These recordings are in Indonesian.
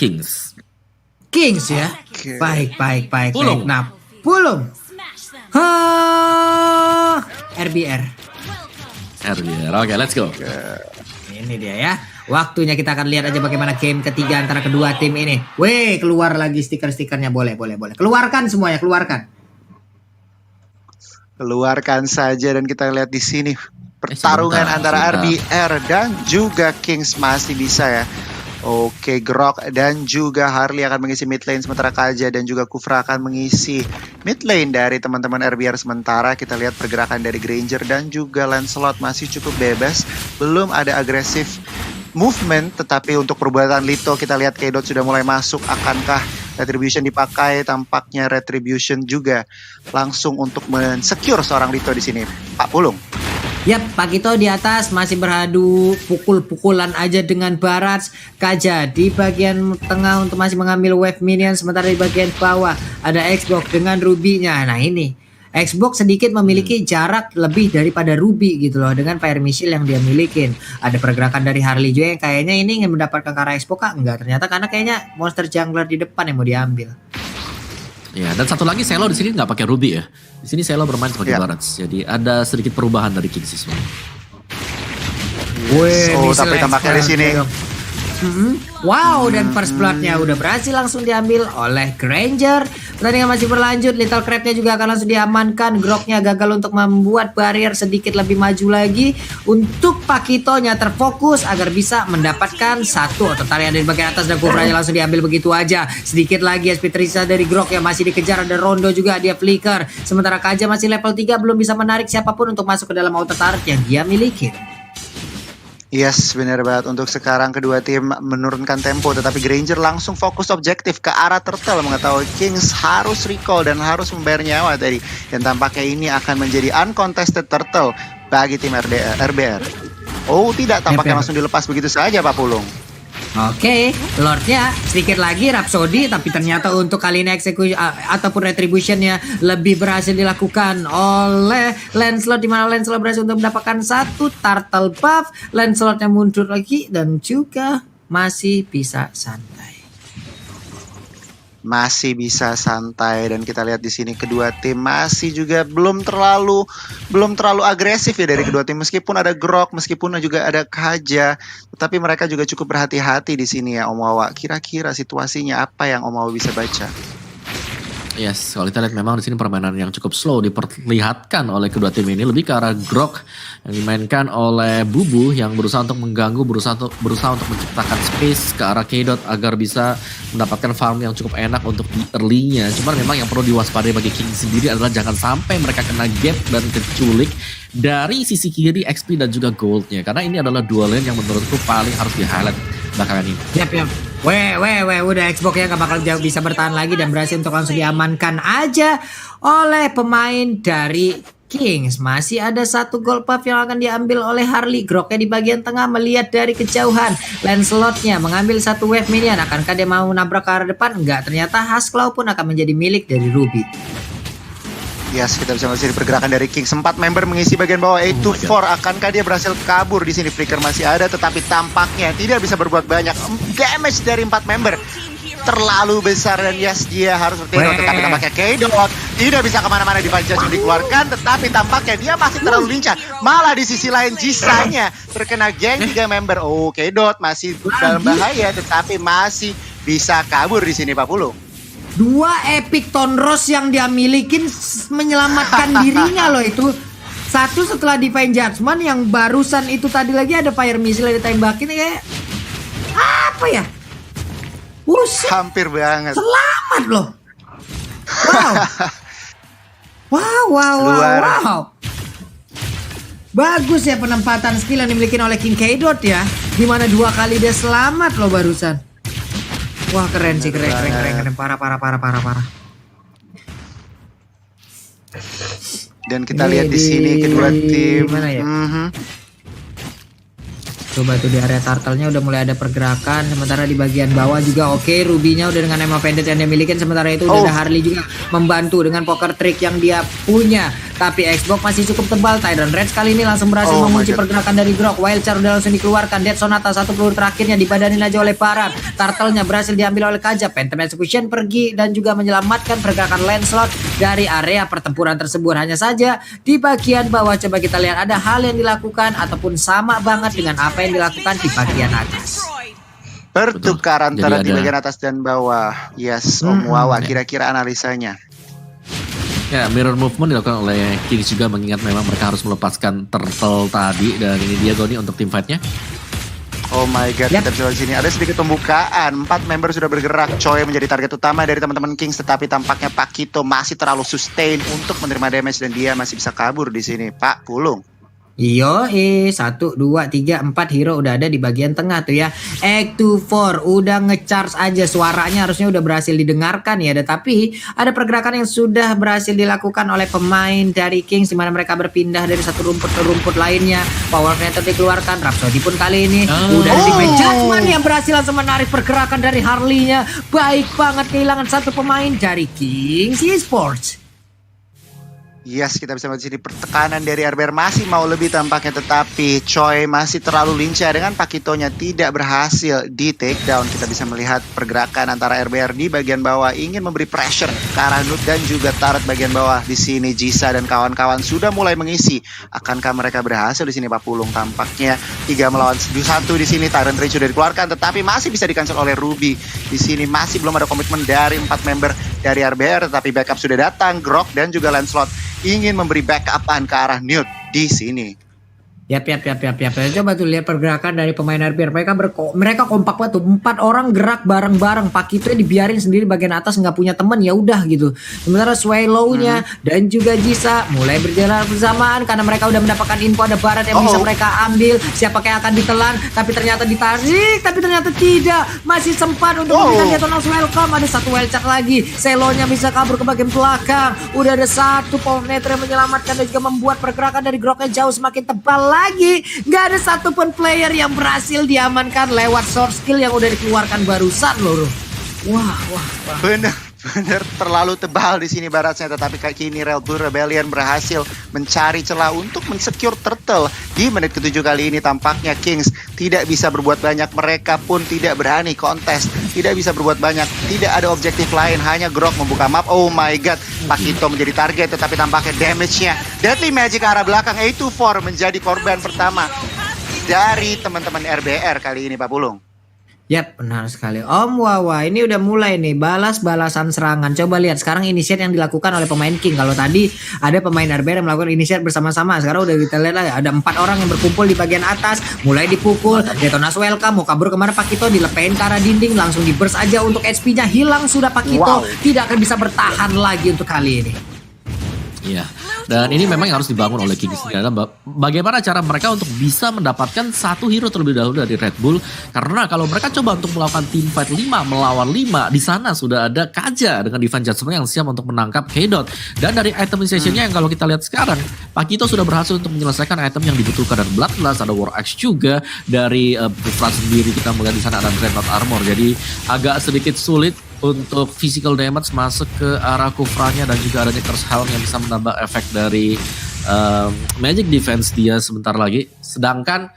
Kings. Kings ya. Baik. Pulung. Nah, Pulung. RBR. Oke, let's go. Ini dia ya. Waktunya kita akan lihat aja bagaimana game ketiga antara kedua tim ini. Weh, keluar lagi stiker-stikernya. Boleh. Keluarkan semuanya, keluarkan. Keluarkan saja dan kita lihat di sini pertarungan antara RBR dan juga Kings masih bisa ya. Oke, Grok dan juga Harley akan mengisi mid lane, sementara Kaja dan juga Kufra akan mengisi mid lane dari teman-teman RBR. Sementara kita lihat pergerakan dari Granger dan juga Lancelot masih cukup bebas, belum ada agresif movement. Tetapi untuk perbuatan Lito kita lihat K-Dot sudah mulai masuk. Akankah Retribution dipakai? Tampaknya Retribution juga langsung untuk men-secure seorang Lito di sini. Pak Pulung. Yap, Pak Kito di atas masih beradu pukul-pukulan aja dengan Barats. Kaja di bagian tengah untuk masih mengambil wave minion, sementara di bagian bawah ada Xbox dengan Ruby-nya. Nah ini Xbox sedikit memiliki jarak lebih daripada Ruby gitu loh dengan fire missile yang dia milikin. Ada pergerakan dari Harley juga yang kayaknya ini ingin mendapatkan ke arah Xbox kah? Enggak, ternyata karena kayaknya monster jungler di depan yang mau diambil. Ya, dan satu lagi Selo di sini nggak pakai Ruby ya. Di sini Selo bermain sebagai Barats. Jadi ada sedikit perubahan dari Kings semua. Tapi tampaknya di sini. Wow, dan first blood-nya udah berhasil langsung diambil oleh Granger. Pertandingan masih berlanjut, Little Crab-nya juga akan langsung diamankan. Grok-nya gagal untuk membuat barrier sedikit lebih maju lagi. Untuk Pakitonya terfokus agar bisa mendapatkan satu tarian dari bagian atas dan Kufranya langsung diambil begitu aja. Sedikit lagi SP Trisa dari Grok yang masih dikejar, ada Rondo juga, dia flicker. Sementara Kaja masih level 3, belum bisa menarik siapapun untuk masuk ke dalam auto turret yang dia miliki. Yes, benar banget. Untuk sekarang kedua tim menurunkan tempo, tetapi Granger langsung fokus objektif ke arah turtle, mengetahui Kings harus recall dan harus membayar nyawa tadi. Dan tampaknya ini akan menjadi uncontested turtle bagi tim RBR. Oh tidak, tampaknya langsung dilepas begitu saja Pak Pulung. Oke, Lordnya sedikit lagi Rhapsody, tapi ternyata untuk kali ini eksekusi ataupun retributionnya lebih berhasil dilakukan oleh Lancelot, di mana Lancelot berhasil untuk mendapatkan satu turtle buff. Lancelotnya mundur lagi dan juga masih bisa santai. Masih bisa santai, dan kita lihat di sini kedua tim masih juga belum terlalu agresif ya dari kedua tim, meskipun ada Grok, meskipun juga ada Kaja, tetapi mereka juga cukup berhati-hati di sini ya Om Wawa. Kira-kira situasinya apa yang Om Wawa bisa baca? Yes, kalau kita lihat memang di sini permainan yang cukup slow diperlihatkan oleh kedua tim ini, lebih ke arah Grok yang dimainkan oleh Bubu yang berusaha untuk mengganggu, berusaha untuk menciptakan space ke arah K-Dot agar bisa mendapatkan farm yang cukup enak untuk di early-nya. Cuman memang yang perlu diwaspadai bagi King sendiri adalah jangan sampai mereka kena gap dan keculik dari sisi kiri XP dan juga goldnya, karena ini adalah dua lane yang menurutku paling harus di-highlight belakangan ini. Yap. Udah Xbox-nya gak bakal jauh bisa bertahan lagi dan berhasil untuk langsung diamankan aja oleh pemain dari Kings. Masih ada satu gold buff yang akan diambil oleh Harley. Groknya di bagian tengah melihat dari kejauhan. Lancelotnya mengambil satu wave minion. Akankah dia mau nabrak ke arah depan? Enggak, ternyata Hasklaw pun akan menjadi milik dari Ruby. Yes, kita bisa melihat pergerakan dari King. 4 member mengisi bagian bawah 8-4. Akankah dia berhasil kabur di sini? Flicker masih ada, tetapi tampaknya tidak bisa berbuat banyak. Damage dari 4 member terlalu besar, dan yes, dia harus bertindak. Tetapi tampaknya K-Dot tidak bisa kemana-mana, di Vanjaz dikeluarkan, tetapi tampaknya dia masih terlalu lincah. Malah di sisi lain Jisanya terkena geng 3 member. Oh, K-Dot masih dalam bahaya, tetapi masih bisa kabur di sini Pak Pulung. 2 epic Tonros yang dia milikin menyelamatkan dirinya loh itu. Satu setelah Divine Judgment, yang barusan itu tadi lagi ada fire missile yang ditembakin kayak apa ya? Buset. Hampir banget. Selamat loh. Wow. Bagus ya penempatan skill yang dimiliki oleh King K-Dot ya. Dimana 2 kali dia selamat loh barusan. Wah keren sih, keren. Parah. Dan kita lihat di sini kedua tim. Mana ya? Coba tuh di area turtle-nya udah mulai ada pergerakan. Sementara di bagian bawah juga oke. Ruby-nya udah dengan Emma Pendant yang dia milikin. Sementara itu udah ada Harley juga membantu dengan poker trick yang dia punya. Tapi Xbox masih cukup tebal. Tyrant Rage kali ini langsung berhasil mengunci pergerakan dari Grok. Wild Charge udah langsung dikeluarkan. Dead Sonata satu peluru terakhirnya dibadanin aja oleh Baran. Turtle-nya berhasil diambil oleh Kaja. Phantom Execution pergi dan juga menyelamatkan pergerakan Lancelot dari area pertempuran tersebut. Hanya saja di bagian bawah coba kita lihat ada hal yang dilakukan ataupun sama banget dengan apa yang dilakukan di bagian atas. Pertukaran Jadi turret di ada- bagian atas dan bawah. Yes, Om Wawa, kira-kira analisanya. Ya, mirror movement dilakukan oleh Kings juga mengingat memang mereka harus melepaskan turtle tadi. Dan ini dia Goni untuk team fight-nya. Oh my god, Yap. kita bisa lihat sini ada sedikit pembukaan. 4 member sudah bergerak. Choi menjadi target utama dari teman-teman Kings, tetapi tampaknya Pakito masih terlalu sustain untuk menerima damage dan dia masih bisa kabur di sini. Pak Pulung. Iyo, 1, 2, 3, 4 hero udah ada di bagian tengah tuh ya. Act 2, 4 udah ngecharge aja, suaranya harusnya udah berhasil didengarkan ya. Tapi ada pergerakan yang sudah berhasil dilakukan oleh pemain dari Kings, di mana mereka berpindah dari satu rumput ke rumput lainnya. Power Grenade dikeluarkan. Rhapsody pun kali ini udah ada di Judgment yang berhasil langsung menarik pergerakan dari Harley-nya. Baik banget, kehilangan satu pemain dari Kings Esports. Yes, kita bisa melihat di sini pertekanan dari RBR masih mau lebih tampaknya, tetapi Choi masih terlalu lincah dengan Pakitonya tidak berhasil di takedown. Kita bisa melihat pergerakan antara RBR di bagian bawah ingin memberi pressure ke arah Nut dan juga turret bagian bawah. Di sini Jisa dan kawan-kawan sudah mulai mengisi. Akankah mereka berhasil di sini Pak Pulung? Tampaknya 3 melawan 1 di sini. Tyrant Rage sudah dikeluarkan, tetapi masih bisa di-cancel oleh Ruby. Di sini masih belum ada komitmen dari 4 member dari RBR, tetapi backup sudah datang. Grok dan juga Lancelot ingin memberi backupan ke arah Newt di sini. Yap. Coba tuh lihat pergerakan dari pemain RBR. Mereka kompak banget tuh. 4 orang gerak bareng-bareng. Pakito dibiarin sendiri bagian atas nggak punya temen, ya udah gitu. Sementara Swallow-nya dan juga Jisa mulai berjalan bersamaan karena mereka udah mendapatkan info ada Barat yang bisa mereka ambil. Siapa yang akan ditelan? Tapi ternyata ditarik. Tapi ternyata tidak. Masih sempat untuk memberikan Detona's Welcome. Ada satu Wildcat lagi. Swallow-nya bisa kabur ke bagian belakang. Udah ada satu Power Nether yang menyelamatkan dan juga membuat pergerakan dari Groknya jauh semakin tebal lagi. Gak ada satupun player yang berhasil diamankan lewat source skill yang udah dikeluarkan barusan loh. Wah. Bener terlalu tebal di sini baratnya, tetapi kini Red Bull Rebellion berhasil mencari celah untuk mensecure turtle. Di menit ke-7 kali ini tampaknya Kings tidak bisa berbuat banyak, mereka pun tidak berani kontes, tidak bisa berbuat banyak, tidak ada objektif lain, hanya Grok membuka map. Oh my god, Pakito menjadi target, tetapi tampaknya damage-nya Deadly Magic arah belakang. A24 menjadi korban pertama dari teman-teman RBR kali ini Pak Pulung. Yap, benar sekali. Om Wawa, ini udah mulai nih balas-balasan serangan. Coba lihat sekarang initiate yang dilakukan oleh pemain King. Kalau tadi ada pemain RBR yang melakukan initiate bersama-sama, sekarang udah kita lihat lah ada 4 orang yang berkumpul di bagian atas, mulai dipukul. Detona's Welcome mau kabur kemana Pakito, dilepein ke arah dinding, langsung di burst aja untuk HP-nya hilang sudah Pakito. Tidak akan bisa bertahan lagi untuk kali ini. Iya, dan ini memang yang harus dibangun oleh Kings adalah bagaimana cara mereka untuk bisa mendapatkan satu hero terlebih dahulu dari Red Bull. Karena kalau mereka coba untuk melakukan team fight 5 melawan 5, di sana sudah ada Kaja dengan Divine Judgment yang siap untuk menangkap K-Dot. Dan dari itemization-nya yang kalau kita lihat sekarang, Pakito sudah berhasil untuk menyelesaikan item yang dibutuhkan dari Bloodlust, ada War Axe juga, dari Kufra sendiri kita melihat di sana ada Dreadnought Armor. Jadi agak sedikit sulit untuk physical damage masuk ke arah Kufranya, dan juga ada Curse Helm yang bisa menambah efek dari Magic Defense dia sebentar lagi. Sedangkan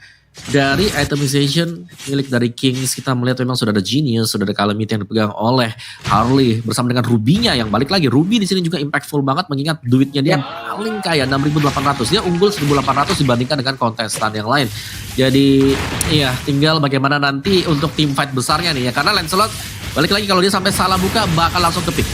dari itemization milik dari Kings kita melihat memang sudah ada Genius, sudah ada Calamity yang dipegang oleh Harley bersama dengan Ruby-nya yang balik lagi. Ruby di sini juga impactful banget mengingat duitnya dia paling kaya 6.800. Dia unggul 1.800 dibandingkan dengan kontestan yang lain. Jadi iya, tinggal bagaimana nanti untuk team fight besarnya nih ya, karena Lancelot balik lagi kalau dia sampai salah buka bakal langsung ke pick.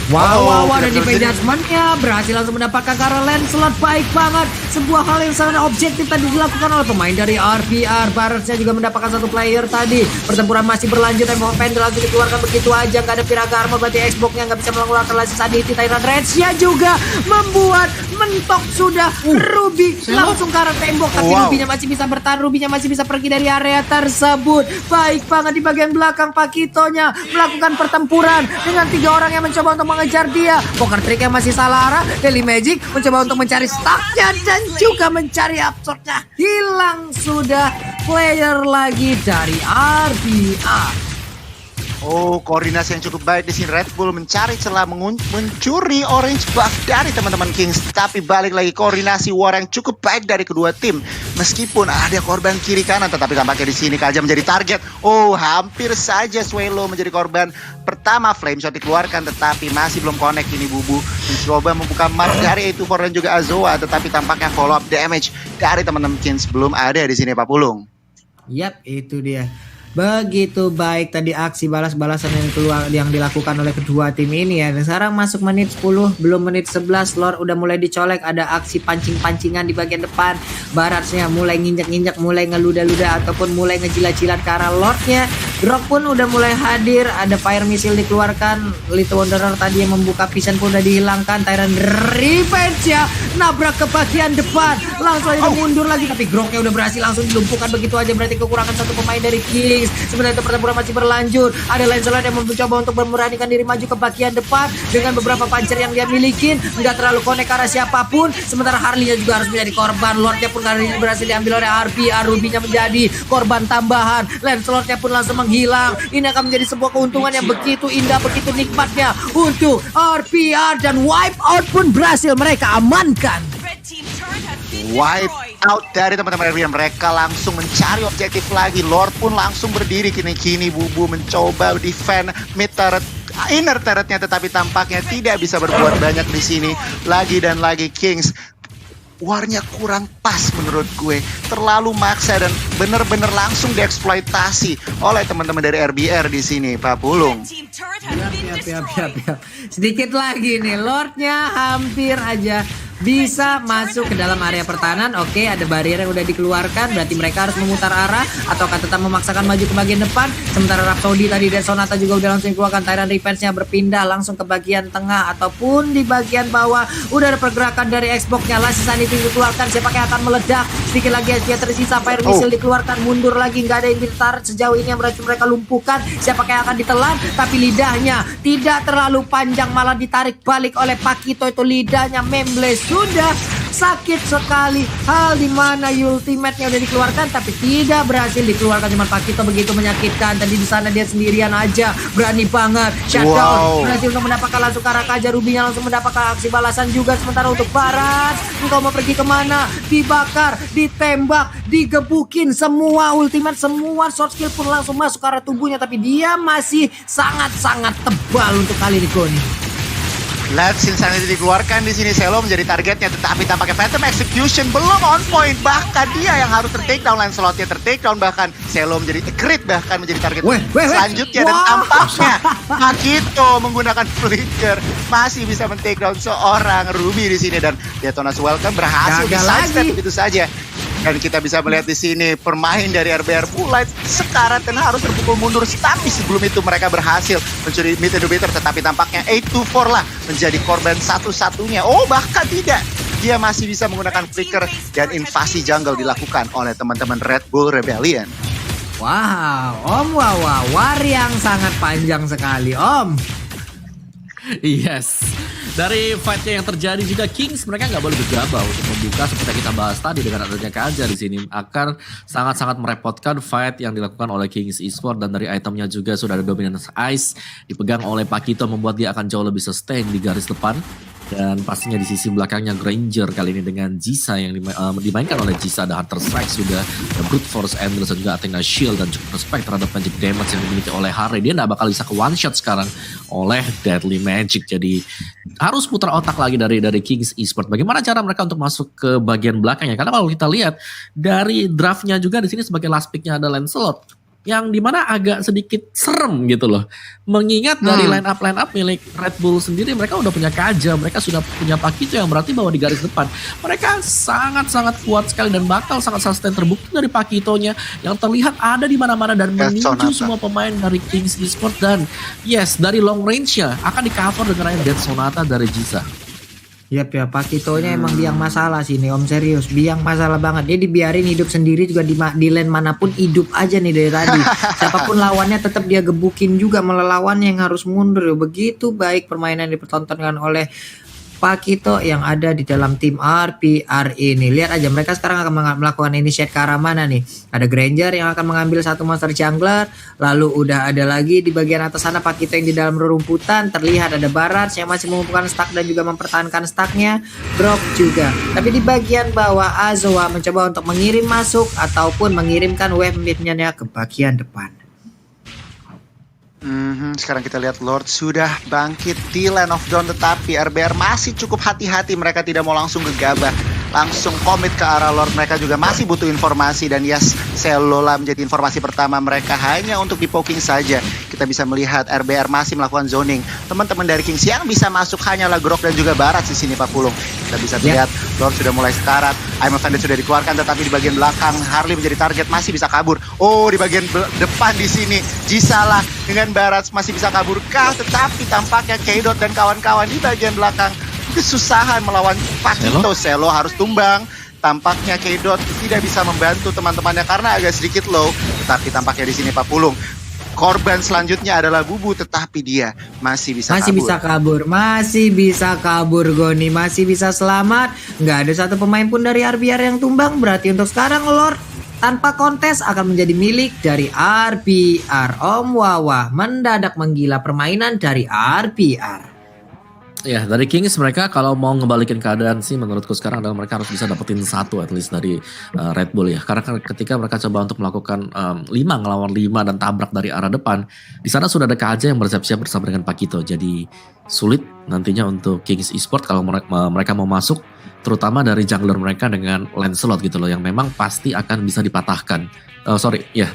Wow, ada di Judgment-nya berhasil langsung mendapatkan karena Lancelot. Baik banget, sebuah hal yang sangat objektif tadi dilakukan oleh pemain dari RBR. Barretnya juga mendapatkan satu player tadi. Pertempuran masih berlanjut dan Pendel langsung dikeluarkan begitu aja. Gak ada Piraga Armor, berarti Xbox-nya gak bisa mengeluarkan lagi Saditi. Tyrant Rage-nya juga membuat mentok sudah Ruby langsung ke arah tembok. Tapi Ruby-nya masih bisa bertahan, Ruby-nya masih bisa pergi dari area tersebut. Baik banget di bagian belakang Pakitonya melakukan pertempuran dengan 3 orang yang mencoba untuk mengejar dia. Poker trick yang masih salah arah. Deadly Magic mencoba untuk mencari stacknya dan juga mencari absorbnya. Hilang sudah player lagi dari RBR. Oh, koordinasi yang cukup baik di sini. Red Bull mencari celah mencuri orange buff dari teman-teman Kings. Tapi balik lagi koordinasi war yang cukup baik dari kedua tim. Meskipun ada korban kiri kanan, tetapi tampaknya di sini Kaja menjadi target. Oh, hampir saja Swelo menjadi korban pertama. Flame shot dikeluarkan, tetapi masih belum connect ini Bubu. Mencoba membuka mark dari A24 dan juga Azoa, tetapi tampaknya follow up damage dari teman-teman Kings belum ada di sini Pak Pulung. Yap, itu dia. Begitu baik tadi aksi balas-balasan yang dilakukan oleh kedua tim ini ya. Dan sekarang masuk menit 10, belum menit 11, Lord udah mulai dicolek, ada aksi pancing-pancingan di bagian depan. Baratnya mulai nginjak-nginjak, mulai ngeluda-luda ataupun mulai ngejilat-jilat ke arah Lordnya. Grok pun udah mulai hadir, ada fire missile dikeluarkan. Little Wanderer tadi yang membuka vision pun udah dihilangkan. Tyrant Revenge ya, nabrak ke bagian depan, langsung aja mundur lagi. Tapi Groknya udah berhasil langsung dilumpuhkan begitu aja. Berarti kekurangan satu pemain dari Kings. Sebenarnya pertempuran masih berlanjut. Ada Lancelot yang mencoba untuk memberanikan diri maju ke bagian depan dengan beberapa pancer yang dia miliki. Nggak terlalu connect ke arah siapapun. Sementara Harley-nya juga harus menjadi korban. Lordnya pun kali ini berhasil diambil oleh RBR. Ruby-nya menjadi korban tambahan. Lancelot-nya pun langsung menghilang. Ini akan menjadi sebuah keuntungan yang begitu indah, begitu nikmatnya untuk RBR. Dan wipe out pun berhasil mereka amankan. Wipe out dari teman-teman RBR. Mereka langsung mencari objektif lagi. Lord pun langsung berdiri kini Bubu mencoba defend mid turret, inner turretnya, tetapi tampaknya tidak bisa berbuat banyak di sini. Lagi dan lagi Kings warnya kurang pas menurut gue, terlalu maksa dan bener-bener langsung dieksploitasi oleh teman-teman dari RBR di sini Pak Pulung. Yap. Sedikit lagi nih, Lordnya hampir aja bisa masuk ke dalam area pertahanan. Oke, ada barrier yang udah dikeluarkan, berarti mereka harus memutar arah atau akan tetap memaksakan maju ke bagian depan. Sementara Rhapsody tadi dan Sonata juga udah langsung dikeluarkan. Tyrant Revenge-nya berpindah langsung ke bagian tengah ataupun di bagian bawah. Udah ada pergerakan dari Xbox-nya. Last Sanity dikeluarkan, siapa yang akan meledak. Sedikit lagi HP tersisa, fire missile dikeluarkan, mundur lagi, nggak ada yang ditarik sejauh ini yang berhasil mereka lumpuhkan. Siapa yang akan ditelan, tapi lidahnya tidak terlalu panjang, malah ditarik balik oleh Pakito. Itu lidahnya membles, sudah sakit sekali. Hal dimana ultimate-nya udah dikeluarkan tapi tidak berhasil dikeluarkan. Cuma Pakito begitu menyakitkan. Tadi di sana dia sendirian aja, berani banget shutdown. Berhasil untuk mendapatkan langsung ke arah Kaja. Rubinya langsung mendapatkan aksi balasan juga. Sementara untuk Barat, engkau mau pergi kemana? Dibakar, ditembak, digebukin, semua ultimate, semua short skill pun langsung masuk ke arah tubuhnya. Tapi dia masih sangat-sangat tebal untuk kali ini Goni. Let's Insanity dikeluarkan di sini. Selo menjadi targetnya, tetapi tampaknya Phantom Execution belum on point. Bahkan dia yang harus ter-take down, Lancelot-nya ter-take down, bahkan Selo menjadi crit, bahkan menjadi target selanjutnya. Dan tampaknya Pakito menggunakan flicker masih bisa men-take down seorang Ruby di sini. Dan Detona's Welcome berhasil di-sidestep begitu saja. Dan kita bisa melihat di sini pemain dari RBR mulai sekarat dan harus terpukul mundur. Tapi sebelum itu mereka berhasil mencuri mid inhibitor, tetapi tampaknya A24 lah menjadi korban satu-satunya. Oh, bahkan tidak. Dia masih bisa menggunakan flicker dan invasi jungle dilakukan oleh teman-teman Red Bull Rebellion. Wow, Om, war yang sangat panjang sekali, Om. Yes. Dari fight-nya yang terjadi juga Kings mereka nggak boleh gegabah untuk membuka seperti kita bahas tadi dengan adanya Kaja di sini akan sangat-sangat merepotkan fight yang dilakukan oleh Kings Esports. Dan dari itemnya juga sudah ada Dominance Ice dipegang oleh Pakito membuat dia akan jauh lebih sustain di garis depan. Dan pastinya di sisi belakangnya Granger kali ini dengan Jisa yang dimainkan oleh Jisa. Ada Hunter Strike sudah, ada Brute Force Endless dan juga Athena Shield dan cukup respect terhadap magic damage yang dimiliki oleh Harry. Dia nggak bakal bisa ke one shot sekarang oleh Deadly Magic. Jadi harus putar otak lagi dari Kings Esports. Bagaimana cara mereka untuk masuk ke bagian belakangnya? Karena kalau kita lihat dari draftnya juga di sini sebagai last picknya ada Lancelot. Yang dimana agak sedikit serem gitu loh. Mengingat dari line up milik Red Bull sendiri, mereka udah punya Kaja, mereka sudah punya Pakito yang berarti bahwa di garis depan mereka sangat-sangat kuat sekali dan bakal sangat sustain. Terbukti dari Pakitonya yang terlihat ada di mana-mana dan meninju semua pemain dari Kings Esports. Dan yes, dari long range-nya akan di cover dengan Dead Sonata dari Jisa. Yap ya, Pakitonya emang biang masalah sih nih Om, serius biang masalah banget. Dia dibiarin hidup sendiri juga di lane manapun hidup aja nih dari tadi. Siapapun lawannya tetap dia gebukin juga, malah lawannya yang harus mundur. Begitu baik permainan dipertontonkan oleh Pakito yang ada di dalam tim RBR ini. Lihat aja mereka sekarang akan melakukan initiate ke arah mana nih. Ada Granger yang akan mengambil satu monster jungler. Lalu udah ada lagi di bagian atas sana Pakito yang di dalam rerumputan. Terlihat ada Barat yang masih mengumpulkan stack dan juga mempertahankan stacknya. Grok juga. Tapi di bagian bawah Azoa mencoba untuk mengirim masuk ataupun mengirimkan wave midnya ke bagian depan. Sekarang kita lihat Lord sudah bangkit di Land of Dawn, tetapi RBR masih cukup hati-hati. Mereka tidak mau langsung gegabah, langsung komit ke arah Lord. Mereka juga masih butuh informasi, dan yes, Selola menjadi informasi pertama mereka hanya untuk di poking saja. Kita bisa melihat RBR masih melakukan zoning. Teman-teman dari Kings yang bisa masuk hanyalah Grok dan juga Barat di sini Pak Pulung. Kita bisa lihat Lord sudah mulai sekarat. I'm Offended sudah dikeluarkan, tetapi di bagian belakang Harley menjadi target, masih bisa kabur. Oh, di bagian depan di sini Jisala dengan Barat masih bisa kaburkah, tetapi tampaknya K-Dot dan kawan-kawan di bagian belakang kesusahan melawan Pakito. Selo harus tumbang. Tampaknya K-Dot tidak bisa membantu teman-temannya karena agak sedikit low, tetapi tampaknya di sini Pak Pulung korban selanjutnya adalah Bubu, tetapi dia masih bisa kabur. Masih bisa kabur Goni, masih bisa selamat. Nggak ada satu pemain pun dari RBR yang tumbang. Berarti untuk sekarang Lord tanpa kontes akan menjadi milik dari RBR. Om Wawa mendadak menggila permainan dari RBR. Ya, dari Kings mereka kalau mau ngebalikin keadaan sih menurutku sekarang adalah mereka harus bisa dapetin satu at least dari Red Bull ya. Karena ketika mereka coba untuk melakukan 5 ngelawan 5 dan tabrak dari arah depan, di sana sudah ada KJ yang bersiap-siap bersama dengan Pakito. Jadi sulit nantinya untuk Kings Esport kalau mereka mau masuk, terutama dari jungler mereka dengan Lancelot gitu loh, yang memang pasti akan bisa dipatahkan.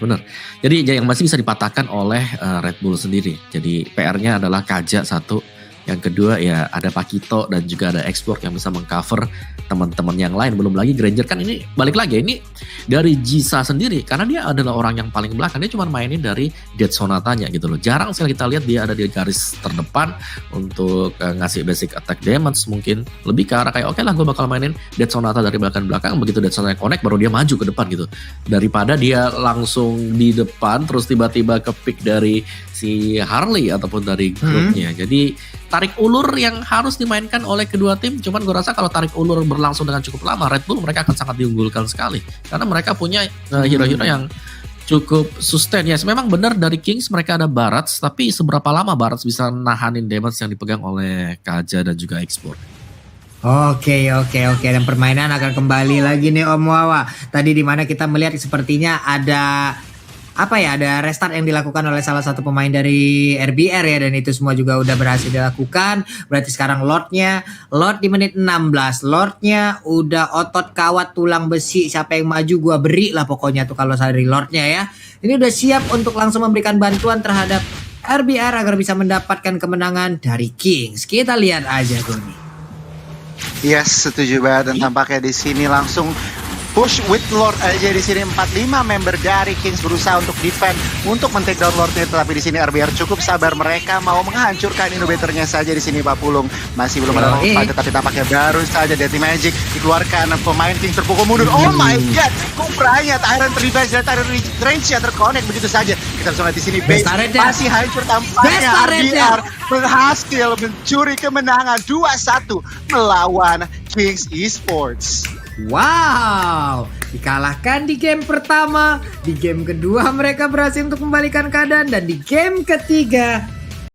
Benar. Jadi yang masih bisa dipatahkan oleh Red Bull sendiri. Jadi PR-nya adalah Kaja satu. Yang kedua ya ada Pakito dan juga ada Export yang bisa mengcover teman-teman yang lain. Belum lagi Granger, kan ini balik lagi ini dari Jisa sendiri karena dia adalah orang yang paling belakang. Dia cuma mainin dari Dead Sonatanya gitu loh. Jarang sekali kita lihat dia ada di garis terdepan untuk ngasih basic attack damage. Mungkin lebih ke arah kayak oke lah gue bakal mainin Dead Sonata dari belakang. Begitu Dead Sonata connect baru dia maju ke depan gitu. Daripada dia langsung di depan terus tiba-tiba ke pick dari si Harley ataupun dari grupnya. Jadi tarik ulur yang harus dimainkan oleh kedua tim. Cuman gue rasa kalau tarik ulur berlangsung dengan cukup lama, Red Bull mereka akan sangat diunggulkan sekali. Karena mereka punya hero-hero yang cukup sustain. Yes, memang benar dari Kings mereka ada Barats, tapi seberapa lama Barats bisa nahanin damage yang dipegang oleh Kaja dan juga Export. Oke. Dan permainan akan kembali lagi nih Om Wawa. Tadi dimana kita melihat sepertinya ada ada restart yang dilakukan oleh salah satu pemain dari RBR ya, dan itu semua juga udah berhasil dilakukan. Berarti sekarang Lord di menit 16, Lordnya udah otot kawat tulang besi, siapa yang maju gua beri lah pokoknya tuh kalau dari Lordnya ya. Ini udah siap untuk langsung memberikan bantuan terhadap RBR agar bisa mendapatkan kemenangan dari Kings. Kita lihat aja Goni. Yes, setuju banget, dan tampaknya di sini langsung push with Lord aja di sini. 45 member dari Kings berusaha untuk defend, untuk men-take down Lordnya, tetapi di sini RBR cukup sabar. Mereka mau menghancurkan innovatornya saja di sini Pak Pulung. Masih belum ada apa-apa, tetapi tampaknya baru saja Deadly Magic dikeluarkan. Pemain Kings terpukul mundur. Oh my god, Kupranya Tyrant Revive dan Tyrant Range-nya terconnect begitu saja. Kita bisa lihat di sini base masih hancur. Tampaknya RBR berhasil mencuri kemenangan 2-1 melawan Kings Esports. Wow, dikalahkan di game pertama, di game kedua mereka berhasil untuk membalikan keadaan, dan di game ketiga